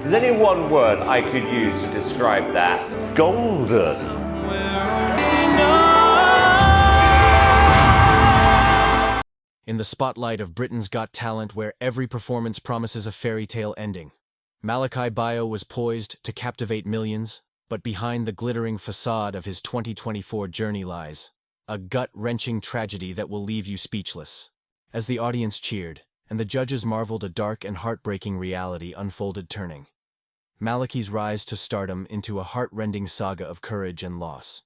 There's only one word I could use to describe that. Golden. In the spotlight of Britain's Got Talent, where every performance promises a fairy tale ending, Malakai Bayoh was poised to captivate millions, but behind the glittering facade of his 2024 journey lies a gut-wrenching tragedy that will leave you speechless. As the audience cheered, and the judges marveled, a dark and heartbreaking reality unfolded, turning Malakai's rise to stardom into a heart-rending saga of courage and loss.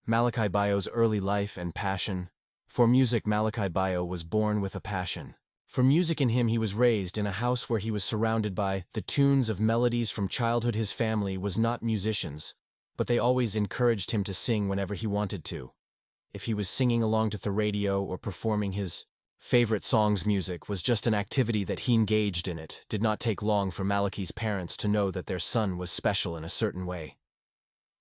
Malakai Bayoh's early life and passion. For music, Malakai Bayoh was born with a passion for music in him. He was raised in a house where he was surrounded by the tunes of melodies from childhood. His family was not musicians, but they always encouraged him to sing whenever he wanted to. If he was singing along to the radio or performing his favorite songs, music was just an activity that he engaged in. It did not take long for Malakai's parents to know that their son was special in a certain way.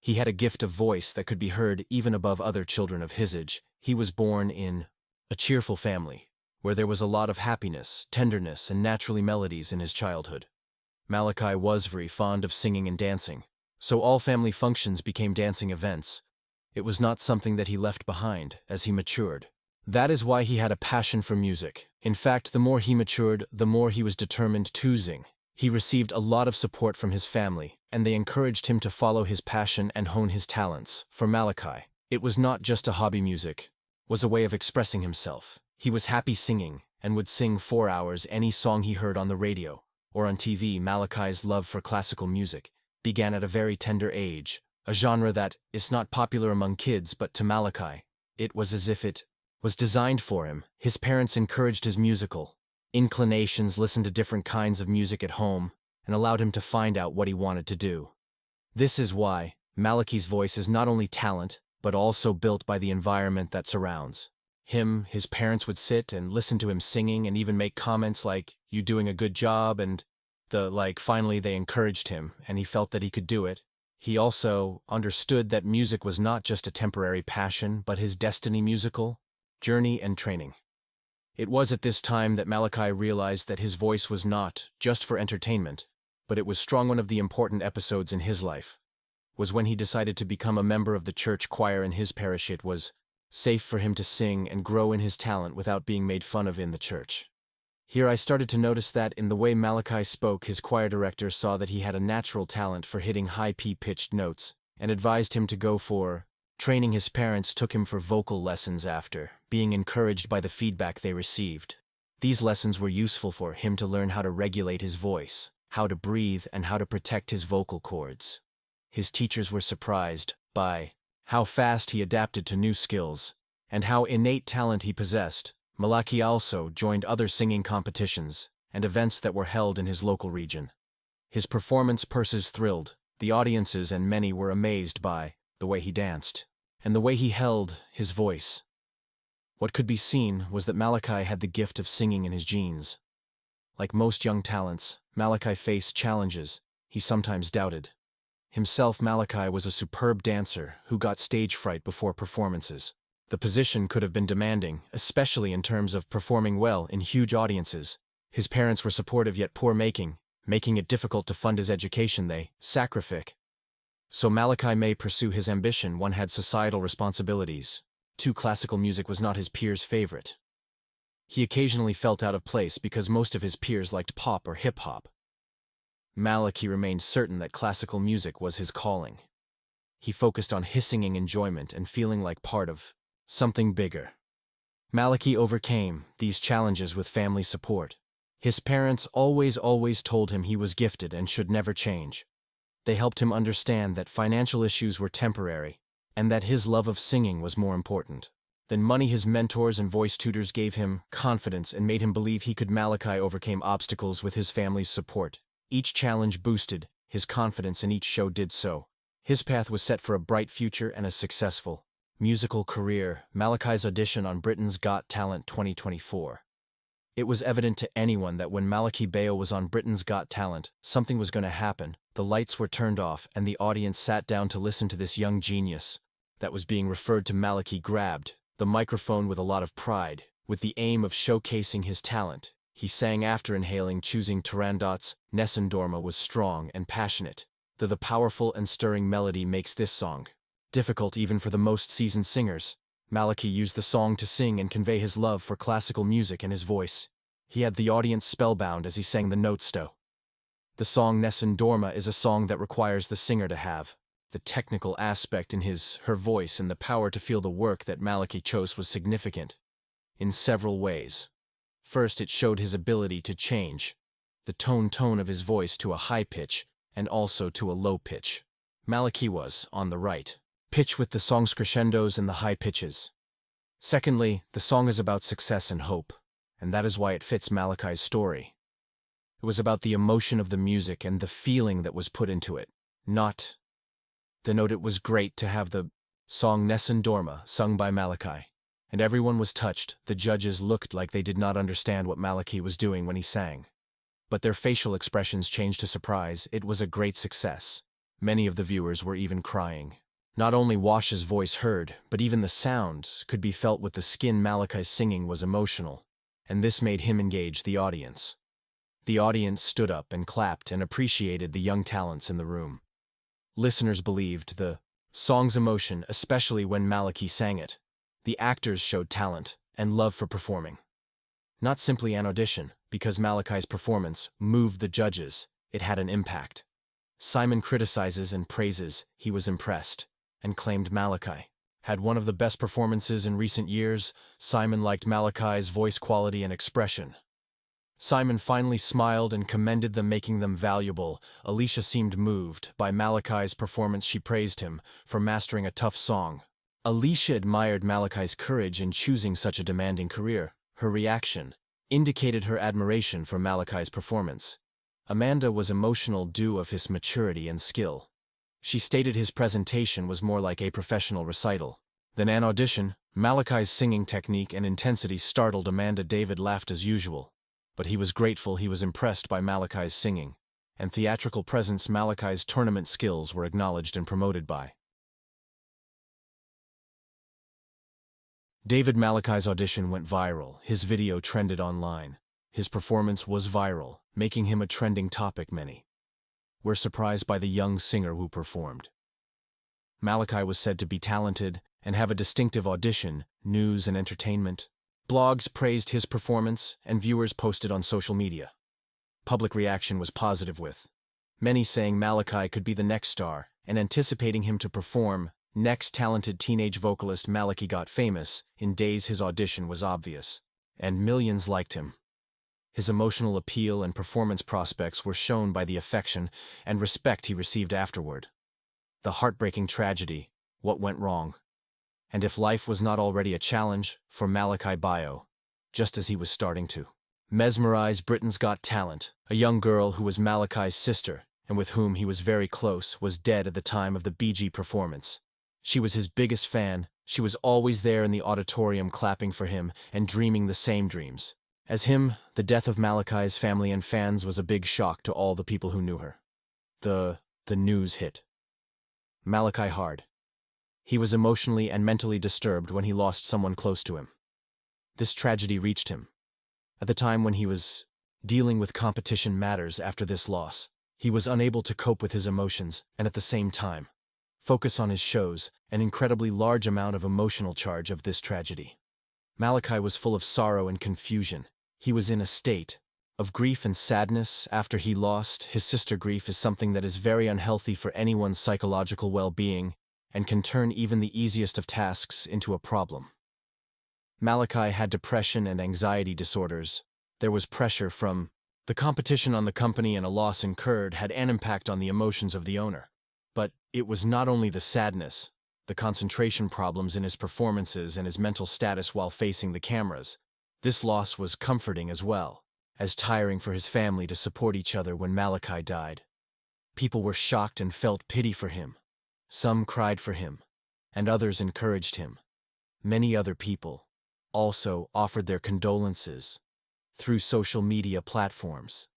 He had a gift of voice that could be heard even above other children of his age. He was born in a cheerful family, where there was a lot of happiness, tenderness, and naturally melodies in his childhood. Malakai was very fond of singing and dancing, so all family functions became dancing events. It was not something that he left behind as he matured. That is why he had a passion for music. In fact, the more he matured, the more he was determined to sing. He received a lot of support from his family, and they encouraged him to follow his passion and hone his talents. For Malakai, it was not just a hobby. Music was a way of expressing himself. He was happy singing, and would sing for hours any song he heard on the radio or on TV. Malakai's love for classical music began at a very tender age, a genre that is not popular among kids, but to Malakai, it was as if it was designed for him. His parents encouraged his musical inclinations, listened to different kinds of music at home, and allowed him to find out what he wanted to do. This is why Malakai's voice is not only talent, but also built by the environment that surrounds him. His parents would sit and listen to him singing and even make comments like, "You doing a good job," and finally they encouraged him, and he felt that he could do it. He also understood that music was not just a temporary passion, but his destiny. Musical journey and training. It was at this time that Malakai realized that his voice was not just for entertainment, but it was strong. One of the important episodes in his life was when he decided to become a member of the church choir in his parish. It was safe for him to sing and grow in his talent without being made fun of in the church. Here I started to notice that in the way Malakai spoke, his choir director saw that he had a natural talent for hitting high pitched notes and advised him to go for training. His parents took him for vocal lessons after being encouraged by the feedback they received. These lessons were useful for him to learn how to regulate his voice, how to breathe, and how to protect his vocal cords. His teachers were surprised by how fast he adapted to new skills and how innate talent he possessed. Malakai also joined other singing competitions and events that were held in his local region. His performance purses thrilled the audiences, and many were amazed by the way he danced and the way he held his voice. What could be seen was that Malakai had the gift of singing in his genes. Like most young talents, Malakai faced challenges he sometimes doubted himself. Malakai was a superb dancer who got stage fright before performances. The position could have been demanding, especially in terms of performing well in huge audiences. His parents were supportive yet poor, making it difficult to fund his education. They sacrificed so Malakai may pursue his ambition. One had societal responsibilities. 2. Classical music was not his peers' favorite. He occasionally felt out of place because most of his peers liked pop or hip-hop. Malakai remained certain that classical music was his calling. He focused on his singing enjoyment and feeling like part of something bigger. Malakai overcame these challenges with family support. His parents always told him he was gifted and should never change. They helped him understand that financial issues were temporary, and that his love of singing was more important than money. His mentors and voice tutors gave him confidence and made him believe he could. Malakai overcame obstacles with his family's support. Each challenge boosted his confidence, and each show did so. His path was set for a bright future and a successful musical career. Malakai's audition on Britain's Got Talent 2024. It was evident to anyone that when Malakai Bayoh was on Britain's Got Talent, something was going to happen. The lights were turned off and the audience sat down to listen to this young genius that was being referred to. Malakai grabbed the microphone with a lot of pride, with the aim of showcasing his talent. He sang after inhaling, choosing Turandot's Nessun Dorma was strong and passionate, though the powerful and stirring melody makes this song difficult even for the most seasoned singers. Malakai used the song to sing and convey his love for classical music and his voice. He had the audience spellbound as he sang the notes. The song Nessun Dorma is a song that requires the singer to have the technical aspect in her voice, and the power to feel the work that Malakai chose was significant in several ways. First, it showed his ability to change the tone of his voice to a high pitch and also to a low pitch. Malakai was on the right pitch with the song's crescendos and the high pitches. Secondly, the song is about success and hope, and that is why it fits Malakai's story. It was about the emotion of the music and the feeling that was put into it, not the note. It was great to have the song Nessun Dorma sung by Malakai, and everyone was touched. The judges looked like they did not understand what Malakai was doing when he sang, but their facial expressions changed to surprise. It was a great success. Many of the viewers were even crying. Not only Wash's voice heard, but even the sound could be felt with the skin. Malakai's singing was emotional, and this made him engage the audience. The audience stood up and clapped and appreciated the young talents in the room. Listeners believed the song's emotion, especially when Malakai sang it. The actors showed talent and love for performing. Not simply an audition, because Malakai's performance moved the judges, it had an impact. Simon criticizes and praises. He was impressed and claimed Malakai had one of the best performances in recent years. Simon liked Malakai's voice quality and expression. Simon finally smiled and commended them, making them valuable. Alicia seemed moved by Malakai's performance. She praised him for mastering a tough song. Alicia admired Malakai's courage in choosing such a demanding career. Her reaction indicated her admiration for Malakai's performance. Amanda was emotional due of his maturity and skill. She stated his presentation was more like a professional recital than an audition. Malakai's singing technique and intensity startled Amanda. David laughed as usual, but he was grateful. He was impressed by Malakai's singing and theatrical presence. Malakai's tournament skills were acknowledged and promoted by David. Malakai's audition went viral. His video trended online. His performance was viral, making him a trending topic. Many were surprised by the young singer who performed. Malakai was said to be talented and have a distinctive audition. News and entertainment blogs praised his performance, and viewers posted on social media. Public reaction was positive, with many saying Malakai could be the next star and anticipating him to perform next. Talented teenage vocalist Malakai got famous in days his audition was obvious, and millions liked him. His emotional appeal and performance prospects were shown by the affection and respect he received afterward. The heartbreaking tragedy, what went wrong, and if life was not already a challenge for Malakai Bayoh, just as he was starting to mesmerize Britain's Got Talent. A young girl who was Malakai's sister and with whom he was very close was dead at the time of the BG performance. She was his biggest fan. She was always there in the auditorium clapping for him and dreaming the same dreams as him. The death of Malakai's family and fans was a big shock to all the people who knew her. The news hit Malakai hard. He was emotionally and mentally disturbed when he lost someone close to him. This tragedy reached him at the time when he was dealing with competition matters. After this loss, he was unable to cope with his emotions and at the same time focus on his shows. An incredibly large amount of emotional charge of this tragedy. Malakai was full of sorrow and confusion. He was in a state of grief and sadness after he lost his sister. Grief is something that is very unhealthy for anyone's psychological well-being and can turn even the easiest of tasks into a problem. Malakai had depression and anxiety disorders. There was pressure from the competition on the company, and a loss incurred had an impact on the emotions of the owner. But it was not only the sadness, the concentration problems in his performances and his mental status while facing the cameras. This loss was comforting as well as tiring for his family to support each other when Malakai died. People were shocked and felt pity for him. Some cried for him, and others encouraged him. Many other people also offered their condolences through social media platforms.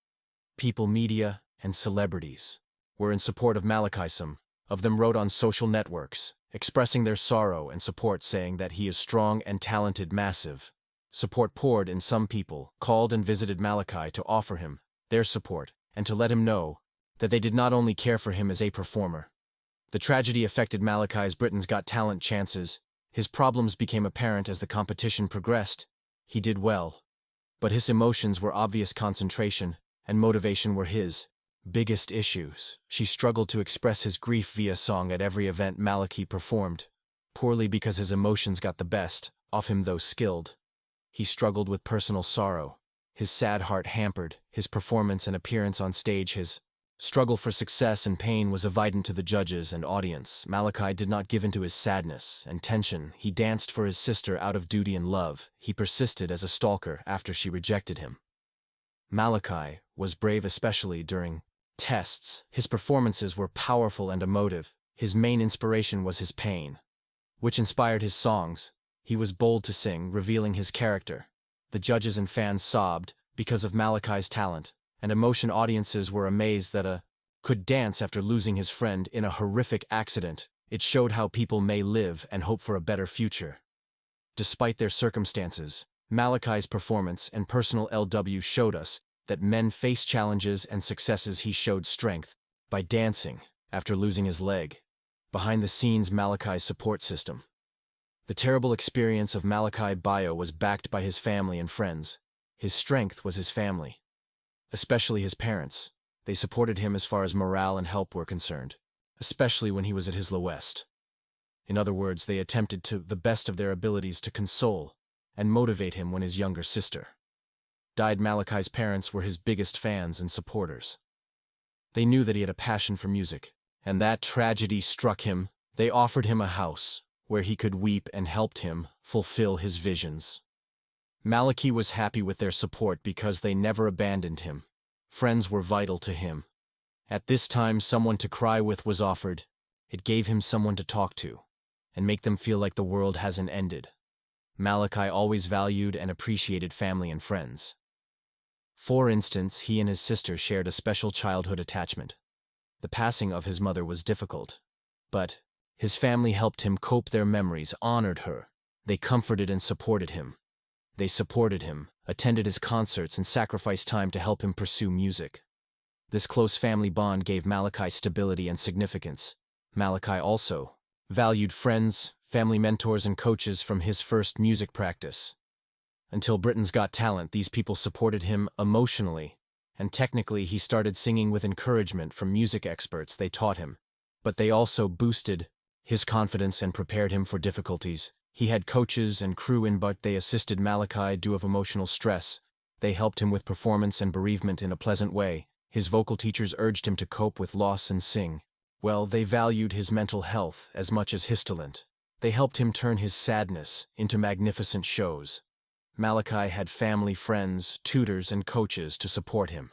People, media, and celebrities were in support of Malakai. Some of them wrote on social networks, expressing their sorrow and support, saying that he is strong and talented, massive. Support poured in. Some people called and visited Malakai to offer him their support and to let him know that they did not only care for him as a performer. The tragedy affected Malakai's Britain's Got Talent chances. His problems became apparent as the competition progressed. He did well, but his emotions were obvious. Concentration and motivation were his biggest issues. She struggled to express his grief via song at every event Malakai performed, poorly because his emotions got the best of him. Though skilled, he struggled with personal sorrow. His sad heart hampered his performance and appearance on stage. His struggle for success and pain was evident to the judges and audience. Malakai did not give in to his sadness and tension. He danced for his sister out of duty and love. He persisted as a stalker after she rejected him. Malakai was brave, especially during tests. His performances were powerful and emotive. His main inspiration was his pain, which inspired his songs. He was bold to sing, revealing his character. The judges and fans sobbed because of Malakai's talent and emotion. Audiences were amazed that a could dance after losing his friend in a horrific accident. It showed how people may live and hope for a better future. Despite their circumstances, Malakai's performance and personal LW showed us that men face challenges and successes. He showed strength by dancing after losing his leg. Behind the scenes, Malakai's support system. The terrible experience of Malakai Bayoh was backed by his family and friends. His strength was his family, especially his parents. They supported him as far as morale and help were concerned, especially when he was at his lowest. In other words, they attempted to the best of their abilities to console and motivate him when his younger sister died. Malakai's parents were his biggest fans and supporters. They knew that he had a passion for music, and that tragedy struck him. They offered him a house where he could weep and helped him fulfill his visions. Malakai was happy with their support because they never abandoned him. Friends were vital to him. At this time, someone to cry with was offered. It gave him someone to talk to and make them feel like the world hasn't ended. Malakai always valued and appreciated family and friends. For instance, he and his sister shared a special childhood attachment. The passing of his mother was difficult, but his family helped him cope. Their memories honored her. They comforted and supported him. They supported him, attended his concerts, and sacrificed time to help him pursue music. This close family bond gave Malakai stability and significance. Malakai also valued friends, family mentors, and coaches from his first music practice. Until Britain's Got Talent, these people supported him emotionally, and technically he started singing with encouragement from music experts. They taught him, but they also boosted his confidence and prepared him for difficulties. He had coaches and crew in, but they assisted Malakai due of emotional stress. They helped him with performance and bereavement in a pleasant way. His vocal teachers urged him to cope with loss and sing. Well, they valued his mental health as much as his talent. They helped him turn his sadness into magnificent shows. Malakai had family, friends, tutors, and coaches to support him.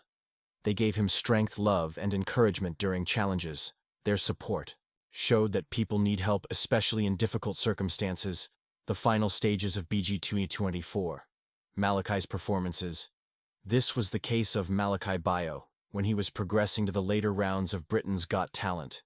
They gave him strength, love, and encouragement during challenges. Their support showed that people need help, especially in difficult circumstances. The final stages of BGT 24. Malakai's performances. This was the case of Malakai Bayoh when he was progressing to the later rounds of Britain's Got Talent.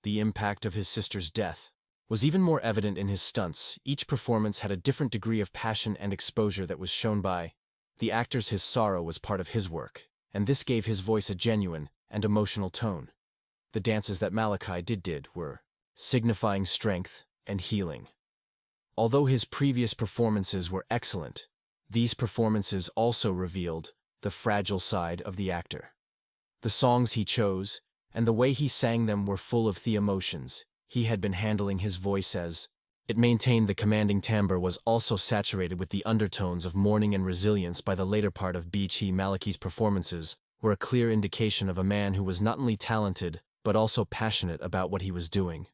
The impact of his sister's death was even more evident in his stunts. Each performance had a different degree of passion and exposure that was shown by the actors. His sorrow was part of his work, and this gave his voice a genuine and emotional tone. The dances that Malakai did were signifying strength and healing. Although his previous performances were excellent, these performances also revealed the fragile side of the actor. The songs he chose and the way he sang them were full of the emotions. He had been handling his voice as it maintained. The commanding timbre was also saturated with the undertones of mourning and resilience. By the later part of BGT, Malakai's performances were a clear indication of a man who was not only talented but also passionate about what he was doing.